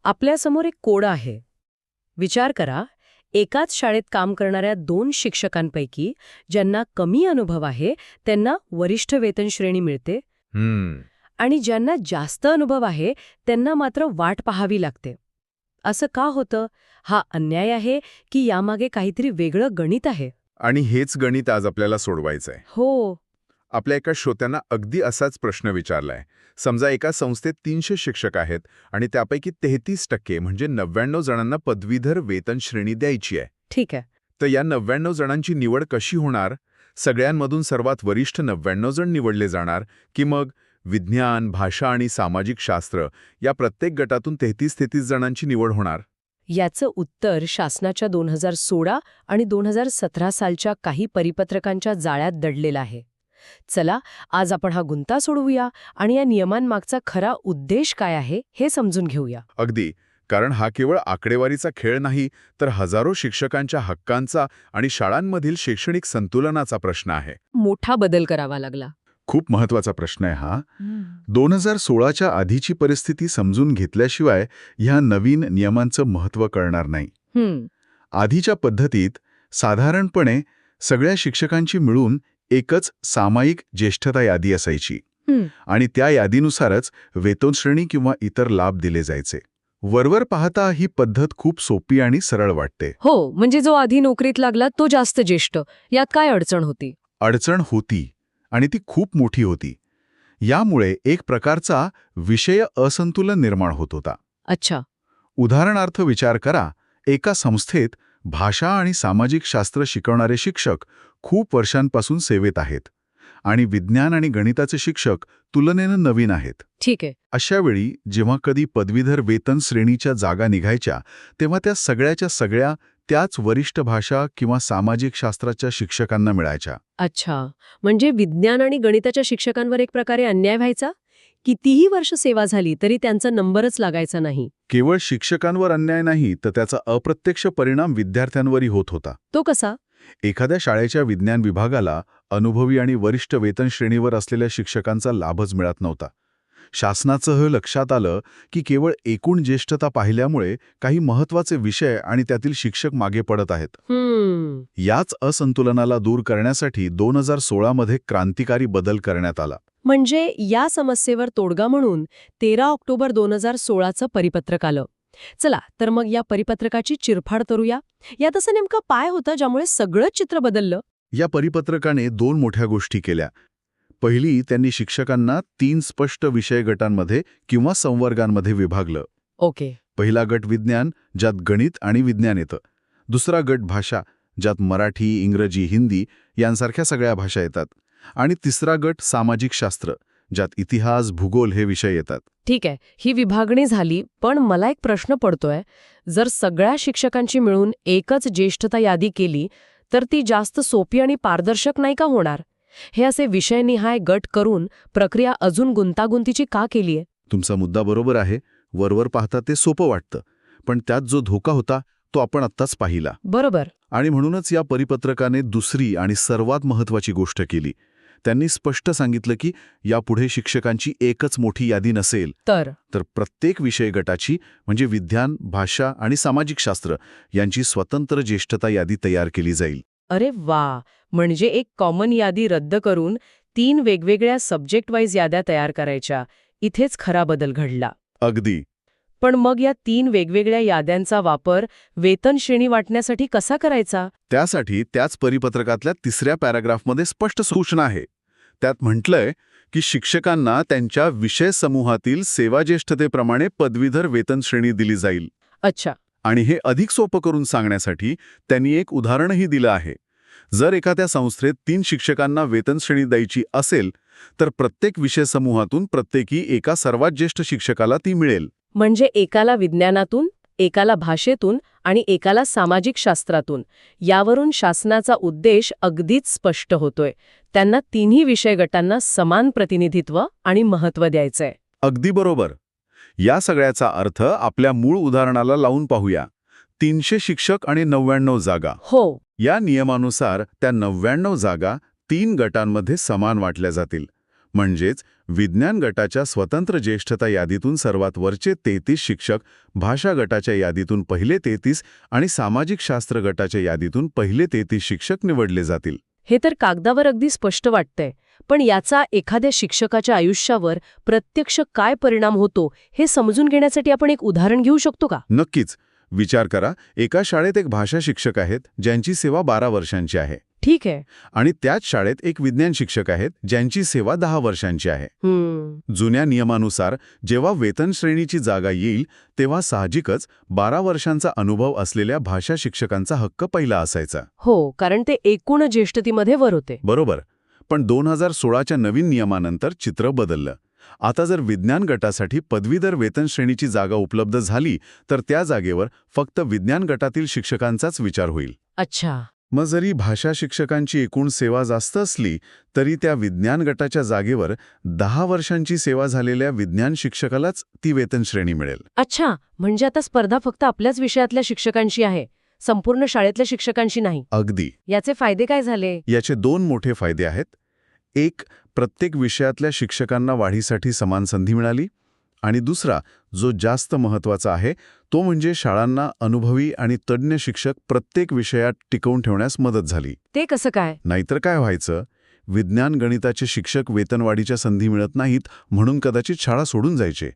आपल्यासमोर एक कोड आहे. विचार करा, एकाच शाळेत काम करणाऱ्या 2 शिक्षकांपैकी ज्यांना कमी अनुभव आहे त्यांना वरिष्ठ वेतन श्रेणी मिळते आणि ज्यांना जास्त अनुभव आहे त्यांना मात्र वाट पाहावी लागते. असं का होतं? हा अन्याय आहे की यामागे काहीतरी वेगळं गणित आहे? आणि हेच गणित आज आपल्याला सोडवायचं आहे. हो. आपल्या एका श्रोत्यांना अगदी असाच प्रश्न विचारलाय. समजा एका संस्थेत 300 शिक्षक आहेत आणि त्यापैकी 33% म्हणजे 99 जणांना पदवीधर वेतन श्रेणी द्यायची आहे. ठीक आहे. तर या 99 जणांची निवड कशी होणार? सगळ्यांमधून सर्वात वरिष्ठ 99 जण निवडले जाणार की मग विज्ञान, भाषा आणि सामाजिक शास्त्र या प्रत्येक गटातून 33 जणांची निवड होणार? याचं उत्तर शासनाच्या 2016 आणि 2017 सालच्या काही परिपत्रकांच्या जाळ्यात दडलेलं आहे. चला, आज आपण हा गुंता सोडवूया आणि या नियमांमागचा खरा उद्देश काय आहे हे समजून घेऊया. अगदी. कारण हा केवळ आकडेवारीचा खेळ नाही, तर हजारो शिक्षकांच्या हक्कांचा आणि शाळांमधील शैक्षणिक संतुलनाचा प्रश्न आहे. मोठा बदल करावा लागला. खूप महत्वाचा प्रश्न आहे हा. 2016च्या आधीची परिस्थिती समजून घेतल्याशिवाय ह्या नवीन नियमांचं महत्त्व कळणार नाही. आधीच्या पद्धतीत साधारणपणे सगळ्या शिक्षकांची मिळून एकच सामायिक ज्येष्ठता यादी असायची आणि त्या यादीनुसारच वेतनश्रेणी किंवा इतर लाभ दिले जायचे. वरवर पाहता ही पद्धत खूप सोपी आणि सरळ वाटते. हो, म्हणजे जो आधी नोकरीत लागला तो जास्त ज्येष्ठ. यात काय अडचण होती? अडचण होती आणि ती खूप मोठी होती. यामुळे एक प्रकारचा विषय असंतुलन निर्माण होत होता. अच्छा. उदाहरणार्थ विचार करा, एका संस्थेत भाषा आणि सामाजिक शास्त्र शिकवणारे शिक्षक खूप वर्षांपासून सेवेत आहेत आणि विज्ञान आणि गणिताचे शिक्षक तुलनेनं नवीन आहेत. ठीक आहे. अशा वेळी जेव्हा कधी पदवीधर वेतन श्रेणीच्या जागा निघायच्या तेव्हा त्या सगळ्याच्या सगळ्या त्याच वरिष्ठ भाषा किंवा सामाजिक शास्त्राच्या शिक्षकांना मिळायच्या. अच्छा, म्हणजे विज्ञान आणि गणिताच्या शिक्षकांवर एक प्रकारे अन्याय व्हायचा? कितीही वर्ष सेवा झाली तरी त्यांचा नंबरच लागायचा नाही. केवळ शिक्षकांवर अन्याय नाही, तर त्याचा अप्रत्यक्ष परिणाम विद्यार्थ्यांवरही होत होता. तो कसा? एखाद्या शाळेच्या विज्ञान विभागाला अनुभवी आणि वरिष्ठ वेतन श्रेणीवर असलेल्या शिक्षकांचा लाभच मिळत नव्हता. शासनाचं हे लक्षात आलं की केवळ एकूण ज्येष्ठता पाहिल्यामुळे काही महत्त्वाचे विषय आणि त्यातील शिक्षक मागे पडत आहेत. याच असंतुलनाला दूर करण्यासाठी 2016 मध्ये क्रांतिकारी बदल करण्यात आला. म्हणजे या समस्येवर तोडगा म्हणून 13 ऑक्टोबर 2016चं परिपत्रक आलं. चला, तर मग या परिपत्रकाची चिरफाड करूया. यात असं नेमकं काय होतं ज्यामुळे सगळं चित्र बदललं? या परिपत्रकाने 2 मोठ्या गोष्टी केल्या. पहिली, त्यांनी शिक्षकांना 3 स्पष्ट विषय गटांमध्ये किंवा संवर्गांमध्ये विभागलं. ओके. पहिला गट विज्ञान, ज्यात गणित आणि विज्ञान येतं. दुसरा गट भाषा, ज्यात मराठी, इंग्रजी, हिंदी यांसारख्या सगळ्या भाषा येतात. आणि तिसरा गट सामाजिक शास्त्र, ज्यात इतिहास, भूगोल हे विषय येतात. ठीक आहे, ही विभागणी झाली, पण मला एक प्रश्न पडतोय. जर सगळ्या शिक्षकांची मिळून एकच ज्येष्ठता यादी केली तर ती जास्त सोपी आणि पारदर्शक नाही का होणार? हे असे विषयनिहाय गट करून प्रक्रिया अजून गुंतागुंतीची का केलीये? तुमचा मुद्दा बरोबर आहे. वरवर पाहता ते सोपं वाटतं, पण त्यात जो धोका होता तो आपण आत्ताच पाहिला. बरोबर. आणि म्हणूनच या परिपत्रकाने दुसरी आणि सर्वात महत्त्वाची गोष्ट केली. त्यांनी स्पष्ट सांगितलं की यापुढे शिक्षकांची एकच मोठी यादी नसेल, तर प्रत्येक विषय गटाची म्हणजे विज्ञान, भाषा आणि सामाजिक शास्त्र यांची स्वतंत्र ज्येष्ठता यादी तयार केली जाईल. अरे वा, म्हणजे एक कॉमन यादी रद्द करून 3 वेगवेगळ्या सब्जेक्ट वाईज याद्या तयार करायच्या. इथेच खरा बदल घडला. अगदी. पण मग या 3 वेगवेगळ्या याद्यांचा वापर वेतन श्रेणी वाटण्यासाठी कसा करायचा? त्यासाठी त्याच परिपत्रकातल्या 3ऱ्या पॅराग्राफमध्ये स्पष्ट सूचना आहे. त्यात म्हटलंय की शिक्षकांना त्यांच्या विषय समूहातील सेवाज्येष्ठतेप्रमाणे पदवीधर वेतन श्रेणी दिली जाईल. अच्छा. आणि हे अधिक सोपं करून सांगण्यासाठी त्यांनी एक उदाहरणही दिलं आहे. जर एखाद्या संस्थेत 3 शिक्षकांना वेतन श्रेणी द्यायची असेल तर प्रत्येक विषय समूहातून प्रत्येकी एका सर्वात ज्येष्ठ शिक्षकाला ती मिळेल. म्हणजे एकाला विज्ञानातून, एकाला भाषेतून आणि एकाला सामाजिक शास्त्रातून. यावरून शासनाचा उद्देश अगदीच स्पष्ट होतोय. त्यांना 3ही विषय गटांना समान प्रतिनिधित्व आणि महत्त्व द्यायचंय. अगदी बरोबर. या सगळ्याचा अर्थ आपल्या मूळ उदाहरणाला लावून पाहूया. 300 शिक्षक आणि 99 जागा. हो. या नियमानुसार त्या 99 जागा 3 गटांमध्ये समान वाटल्या जातील. म्हणजेच विज्ञान गटाच्या स्वतंत्र ज्येष्ठता यादीतून सर्वात वरचे 33 शिक्षक, भाषा गटाच्या यादीतून पहिले 33 आणि सामाजिक शास्त्र गटाच्या यादीतून पहिले 33 शिक्षक निवडले जातील. हे तर कागदावर अगदी स्पष्ट वाटतंय, पण याचा एखाद्या शिक्षकाच्या आयुष्यावर प्रत्यक्ष काय परिणाम होतो हे समजून घेण्यासाठी आपण एक उदाहरण घेऊ शकतो का? नक्कीच. विचार करा, एका शाळेत एक भाषा शिक्षक आहेत ज्यांची सेवा 12 वर्षांची आहे. ठीक आहे. आणि त्याच शाळेत एक विज्ञान शिक्षक आहेत ज्यांची सेवा 10 वर्षांची आहे. जुन्या नियमानुसार जेव्हा वेतन श्रेणीची जागा येईल तेव्हा साहजिकच 12 वर्षांचा अनुभव असलेल्या भाषा शिक्षकांचा हक्क पहिला असायचा. हो, कारण ते एकूण ज्येष्ठतेमध्ये वर होते. बरोबर. पण 2016च्या नवीन नियमानंतर चित्र बदललं. आता जर विज्ञान गटासाठी पदवीधर वेतन श्रेणीची जागा उपलब्ध झाली तर त्या जागेवर फक्त विज्ञान गटातील शिक्षकांचाच विचार होईल. अच्छा. मग जरी भाषा शिक्षकांची एकूण सेवा जास्त असली तरी त्या विज्ञान गटाच्या जागेवर 10 वर्षांची सेवा झालेल्या विज्ञान शिक्षकालाच ती वेतन श्रेणी मिळेल. अच्छा, म्हणजे आता स्पर्धा फक्त आपल्याच विषयातल्या शिक्षकांशी आहे, संपूर्ण शाळेतल्या शिक्षकांशी नाही. अगदी. याचे फायदे काय झाले? याचे 2 मोठे फायदे आहेत. एक, प्रत्येक विषयातल्या शिक्षकांना वाढीसाठी समान संधी मिळाली. आणि दुसरा, जो जास्त महत्त्वाचा आहे, तो म्हणजे शाळांना अनुभवी आणि तज्ज्ञ शिक्षक प्रत्येक विषयात टिकवून ठेवण्यास मदत झाली. ते कसं काय? नाहीतर काय व्हायचं, विज्ञान गणिताचे शिक्षक वेतनवाढीच्या संधी मिळत नाहीत म्हणून कदाचित शाळा सोडून जायचे.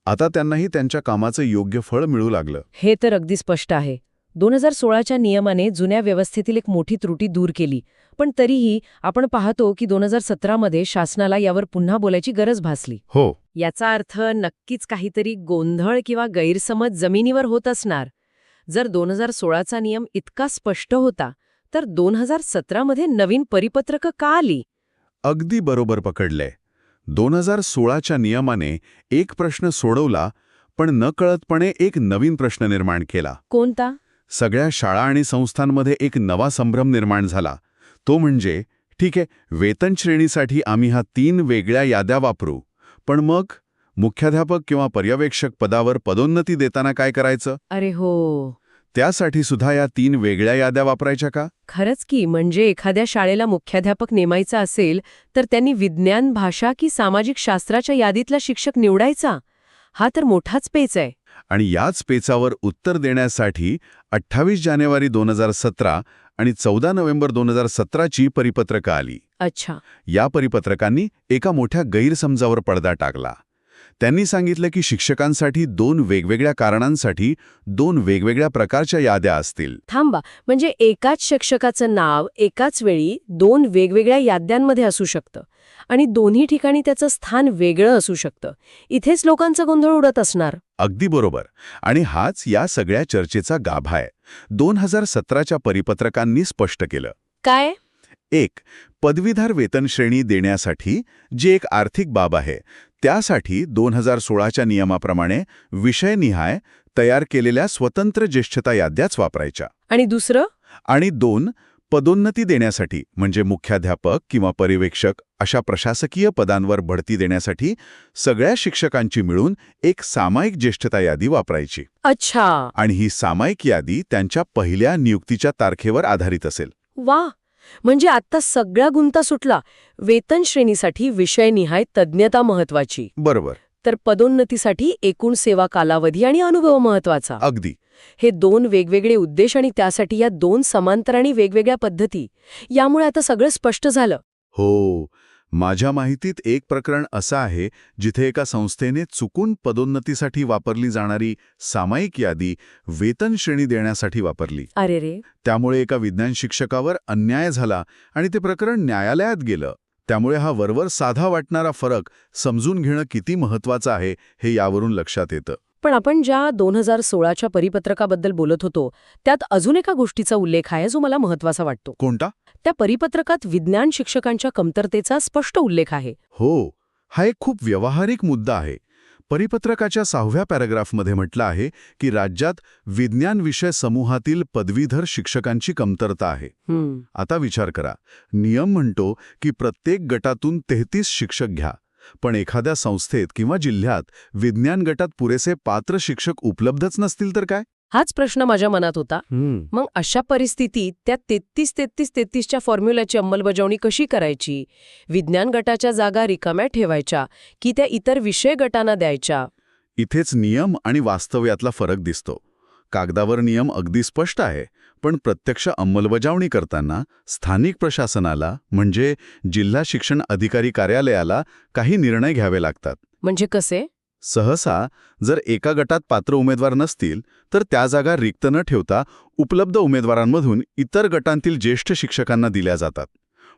आता त्यांनाही त्यांच्या कामाचं योग्य फळ मिळू लागलं. हे तर अगदी स्पष्ट आहे. 2016च्या नियमाने जुन्या व्यवस्थेतील एक मोठी त्रुटी दूर केली, पण तरीही आपण पाहतो की 2017मध्ये शासनाला यावर पुन्हा बोलायची गरज भासली. हो. याचा अर्थ नक्कीच काहीतरी गोंधळ किंवा गैरसमज जमिनीवर होत असणार. जर 2016चा नियम इतका स्पष्ट होता तर 2017मध्ये नवीन परिपत्रकं का आली? अगदी बरोबर पकडलंय. 2016च्या नियमाने एक प्रश्न सोडवला, पण नकळतपणे एक नवीन प्रश्न निर्माण केला. कोणता? सगळ्या शाळा आणि संस्थांमध्ये एक नवा संभ्रम निर्माण झाला. तो म्हणजे, ठीक आहे, वेतन श्रेणीसाठी आम्ही ह्या 3 वेगळ्या याद्या वापरू, पण मग मुख्याध्यापक किंवा पर्यवेक्षक पदावर पदोन्नती देताना काय करायचं? अरे हो. त्यासाठी सुद्धा या 3 वेगळ्या याद्या वापरायच्या का? खरंच की, म्हणजे एखाद्या शाळेला मुख्याध्यापक नेमायचा असेल तर त्यांनी विज्ञान, भाषा की सामाजिक शास्त्राच्या यादीतला शिक्षक निवडायचा? हा तर मोठाच पेच आहे. आणि याच पेचावर उत्तर देण्यासाठी 28 जानेवारी 2017 आणि 14 नोव्हेंबर 2017ची परिपत्रकं आली. अच्छा. या परिपत्रकांनी एका मोठ्या गैरसमजावर पडदा टाकला. त्यांनी सांगितलं की शिक्षकांसाठी 2 वेगवेगळ्या कारणांसाठी 2 वेगवेगळ्या प्रकारच्या याद्या असतील. थांबा, म्हणजे एकाच शिक्षकाचं नाव एकाच वेळी 2 वेगवेगळ्या याद्यांमध्ये असू शकतं आणि दोन्ही ठिकाणी त्याचं स्थान वेगळं असू शकतं. इथेच लोकांचा गोंधळ उडत असणार. अगदी बरोबर. आणि हाच या सगळ्या चर्चेचा गाभा आहे. 2017च्या परिपत्रकांनी स्पष्ट केलं. काय? 1. पदवीधर वेतन श्रेणी देण्यासाठी जी एक आर्थिक बाब आहे, त्यासाठी 2016च्या नियमाप्रमाणे विषयनिहाय तयार केलेल्या स्वतंत्र ज्येष्ठता याद्याच वापरायच्या. आणि दुसरं? आणि 2. पदोन्नती देण्यासाठी, म्हणजे मुख्याध्यापक किंवा पर्यवेक्षक अशा प्रशासकीय पदांवर बढती देण्यासाठी सगळ्या शिक्षकांची मिळून एक सामायिक ज्येष्ठता यादी वापरायची. अच्छा. आणि ही सामायिक यादी त्यांच्या पहिल्या नियुक्तीच्या तारखेवर आधारित असेल. वा, म्हणजे आता सगळा गुंता सुटला. वेतन श्रेणीसाठी विषयनिहाय तज्ञता महत्वाची, बरोबर, तर पदोन्नतीसाठी एकूण सेवा कालावधी आणि अनुभव महत्वाचा. अगदी. हे 2 वेगवेगळे उद्देश आणि त्यासाठी या 2 समांतर आणि वेगवेगळ्या पद्धती. यामुळे आता सगळं स्पष्ट झालं. हो. माझ्या माहितीत एक प्रकरण असं आहे जिथे एका संस्थेने चुकून पदोन्नतीसाठी वापरली जाणारी सामायिक यादी वेतन श्रेणी देण्यासाठी वापरली. अरे रे. त्यामुळे एका विज्ञान शिक्षकावर अन्याय झाला आणि ते प्रकरण न्यायालयात गेलं. त्यामुळे हा वरवर साधा वाटणारा फरक समजून घेणं किती महत्वाचं आहे हे यावरून लक्षात येतं. पण आपण ज्या 2016च्या परिपत्रकाबद्दल बोलत होतो त्यात अजून एका गोष्टीचा उल्लेख आहे जो मला महत्वाचा वाटतो. कोणता? त्या परिपत्रकात विज्ञान शिक्षकांच्या कमतरतेचा स्पष्ट उल्लेख आहे. हो, हा एक खूप व्यावहारिक मुद्दा आहे. परिपत्रकाच्या 6व्या पॅराग्राफमध्ये म्हटलं आहे की राज्यात विज्ञान विषय समूहातील पदवीधर शिक्षकांची कमतरता आहे. आता विचार करा, नियम म्हणतो की प्रत्येक गटातून 33 शिक्षक घ्या, पण एखाद्या संस्थेत किंवा जिल्ह्यात विज्ञान गटात पुरेसे पात्र शिक्षक उपलब्धच नसतील तर काय? हाच प्रश्न माझ्या मनात होता. मग अशा परिस्थितीत त्या 33-33-33च्या फॉर्म्युल्याची अंमलबजावणी कशी करायची? विज्ञान गटाच्या जागा रिकाम्या ठेवायच्या की त्या इतर विषय गटांना द्यायच्या? इथेच नियम आणि वास्तव्यातला फरक दिसतो. कागदावर नियम अगदी स्पष्ट आहे, पण प्रत्यक्ष अंमलबजावणी करताना स्थानिक प्रशासनाला म्हणजे जिल्हा शिक्षण अधिकारी कार्यालयाला काही निर्णय घ्यावे लागतात. म्हणजे कसे? सहसा जर एका गटात पात्र उमेदवार नसतील तर त्या जागा रिक्त न ठेवता उपलब्ध उमेदवारांमधून इतर गटांतील ज्येष्ठ शिक्षकांना दिल्या जातात.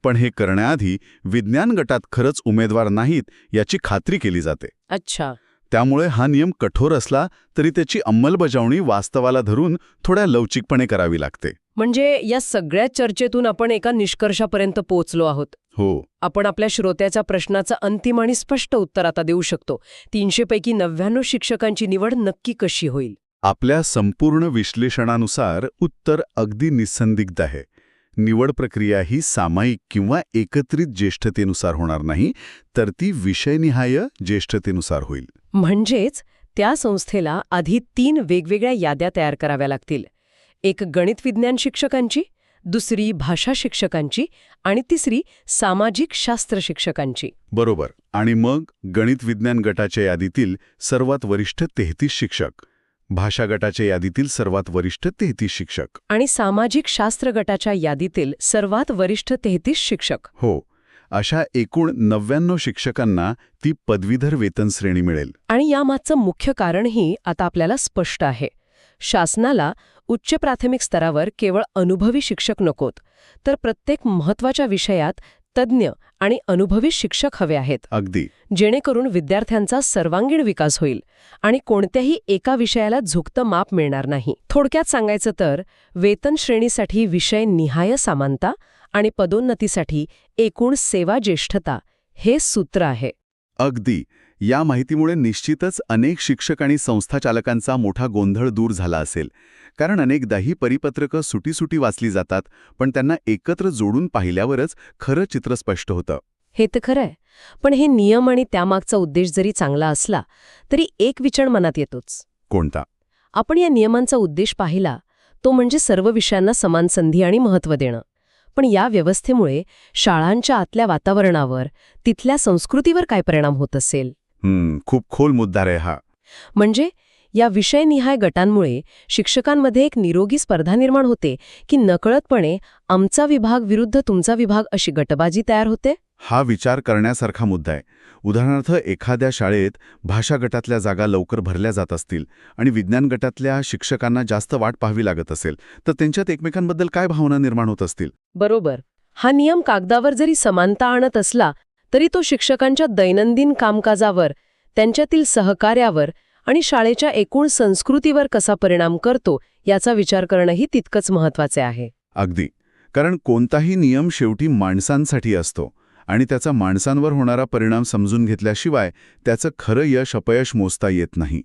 पण हे करण्याआधी विज्ञान गटात खरंच उमेदवार नाहीत याची खात्री केली जाते. अच्छा. त्यामुळे हा नियम कठोर असला तरी त्याची अंमलबजावणी वास्तवाला धरून थोड्या लवचिकपणे करावी लागते. म्हणजे या सगळ्या चर्चेतून आपण एका निष्कर्षापर्यंत पोहोचलो आहोत. हो. आपण आपल्या श्रोत्याच्या प्रश्नाचं अंतिम आणि स्पष्ट उत्तर आता देऊ शकतो. 300 पैकी 99 शिक्षकांची निवड नक्की कशी होईल? आपल्या संपूर्ण विश्लेषणानुसार उत्तर अगदी निसंदिग्ध आहे. निवड प्रक्रिया ही सामायिक किंवा एकत्रित ज्येष्ठतेनुसार होणार नाही, तर ती विषयनिहाय ज्येष्ठतेनुसार होईल. म्हणजेच त्या संस्थेला आधी 3 वेगवेगळ्या याद्या तयार कराव्या लागतील. एक गणित विज्ञान शिक्षकांची, दुसरी भाषा शिक्षकांची आणि तिसरी सामाजिक शास्त्र शिक्षकांची. बरोबर. आणि मग गणित विज्ञान गटाच्या यादीतील सर्वात वरिष्ठ 33 शिक्षक, भाषा गटाच्या यादीतील सर्वात वरिष्ठ 33 शिक्षक आणि सामाजिक शास्त्र गटाच्या यादीतील सर्वात वरिष्ठ 33 शिक्षक. हो, अशा एकूण 99 शिक्षकांना ती पदवीधर वेतन श्रेणी मिळेल. आणि यामागचं मुख्य कारणही आता आपल्याला स्पष्ट आहे. शासनाला उच्च प्राथमिक स्तरावर केवळ अनुभवी शिक्षक नकोत, तर प्रत्येक महत्त्वाच्या विषयात तज्ज्ञ आणि अनुभवी शिक्षक हवे आहेत. अगदी. जेणेकरून विद्यार्थ्यांचा सर्वांगीण विकास होईल आणि कोणत्याही एका विषयाला झुकतं माप मिळणार नाही. थोडक्यात सांगायचं तर वेतन श्रेणीसाठी विषय निहाय समानता आणि पदोन्नतीसाठी एकूण सेवा ज्येष्ठता हे सूत्र आहे. अगदी. या माहितीमुळे निश्चितच अनेक शिक्षक आणि संस्थाचालकांचा मोठा गोंधळ दूर झाला असेल. कारण अनेकदा ही परिपत्रकं सुटी वाचली जातात, पण त्यांना एकत्र जोडून पाहिल्यावरच खरं चित्र स्पष्ट होतं. हे तर खरं आहे. पण हे नियम आणि त्यामागचा उद्देश जरी चांगला असला तरी एक विचार मनात येतोच. कोणता? आपण या नियमांचा उद्देश पाहिला तो म्हणजे सर्व विषयांना समान संधी आणि महत्त्व देणं. पण या व्यवस्थेमुळे शाळांच्या आतल्या वातावरणावर, तिथल्या संस्कृतीवर काय परिणाम होत असेल? खूप खोल मुद्दा आहे हा. म्हणजे या विषयनिहाय गटांमुळे शिक्षकांमध्ये एक निरोगी स्पर्धा निर्माण होते की नकळतपणे आमचा विभाग विरुद्ध तुमचा विभाग अशी गटबाजी तयार होते? हा विचार करण्यासारखा मुद्दा आहे. उदाहरणार्थ एखाद्या शाळेत भाषा गटातल्या जागा लवकर भरल्या जात असतील आणि विज्ञान गटातल्या शिक्षकांना जास्त वाट पाहावी लागत असेल, तर त्यांच्यात एकमेकांबद्दल काय भावना निर्माण होत असतील? बरोबर. हा नियम कागदावर जरी समानता आणत असला तरी तो शिक्षकांच्या दैनंदिन कामकाजावर, त्यांच्यातील सहकार्यावर आणि शाळेच्या एकूण संस्कृतीवर कसा परिणाम करतो याचा विचार करणंही तितकंच महत्त्वाचे आहे. अगदी. कारण कोणताही नियम शेवटी माणसांसाठी असतो आणि त्याचा माणसांवर होणारा परिणाम समजून घेतल्याशिवाय त्याचं खरं यश अपयश मोजता येत नाही.